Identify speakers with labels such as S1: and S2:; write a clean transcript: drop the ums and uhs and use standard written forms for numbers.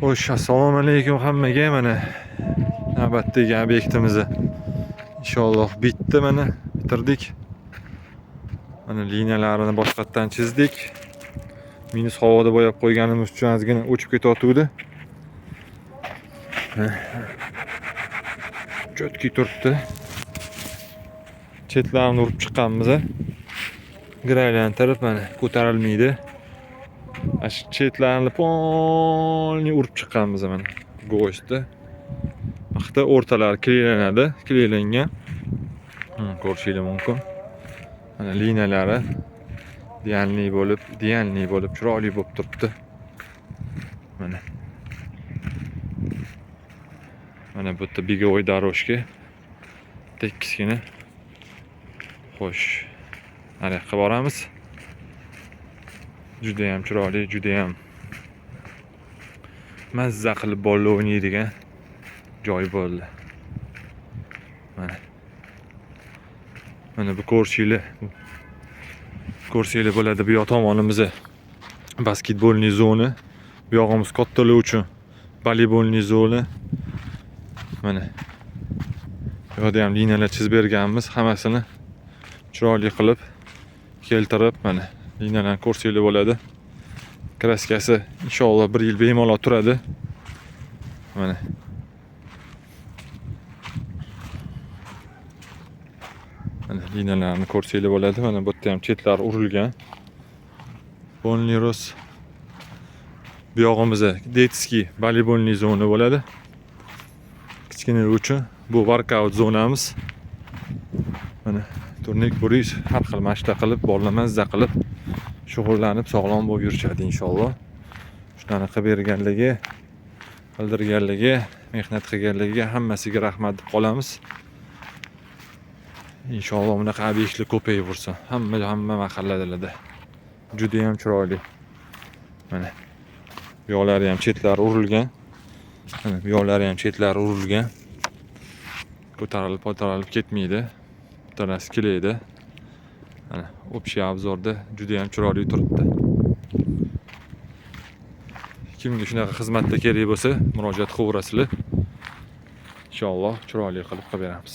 S1: Xo'sh, assalomu alaykum hammaga. Mana navbatdagi obyektimizni inshaalloh bitdi, mana bitirdik. Mana liniyalarini boshqatdan chizdik. Minus havoda bo'yab qo'yganimiz uchun ozgina o'chib ketayotgandi. Chotki turibdi. Chetlarini urib chiqqanmiz. Graylantirib mana ko'tarilmaydi. Chetlarini polni urib chiqqanmiz mana. Go'shtni. Vaqtda o'rtalari kleylanadi, kleylangan. Ko'rishingiz mumkin. Mana liniyalari idealniy bo'lib, chiroyli bo'lib turibdi. Mana. Mana bu yerda begovoy дорожка. Tekkizgina. Xo'sh. Mana yoqqa boramiz. Juda ham chiroyli, juda ham mazza qilib bolalar o'ynaydigan joy bo'ldi. Mana bu ko'rsanglar bo'ladi. Bu yoq tomonimizda basketbolniy zona, bu yog'imiz kattalar uchun voleybolniy zona. Mana bu yerda ham liniyalar chizib berganmiz, hammasini chiroyli qilib keltirib, mana liniyalarni ko'rsanglar bo'ladi. Kraskasi inshaalloh 1 yil bemalol turadi. Mana liniyalarni ko'rsanglar bo'ladi. Mana bu yerda ham chetlar urilgan. Polniy roz. Bu yog'imizda detskiy voleybolniy zona bo'ladi. Kichkinalar uchun bu workout zonamiz. Mana turnik burish har xil mashq qilib, bolalar mazza qilib shug'ullanib sog'lom bo'lib yurishadi inshaalloh. Shularni qilib berganligi, bildirganligi, mehnat qilganligiga hammasiga rahmat deb qolamiz. İnşallah bunaqa obyektlar ko'payib yursin. Hamma mahallalarda. Juda ham chiroyli. Mana bu yoqlari ham chetlari urilgan. Mana bu yoqlari ham chetlari urilgan. Ko'tarilib ketmaydi. Tanasi kelaydi. Mana общий obzorda juda ham chiroyli turibdi. Kimga shunaqa xizmatda kerak bo'lsa, murojaat qilaverasizlar. Inshaalloh chiroyli qilib beramiz.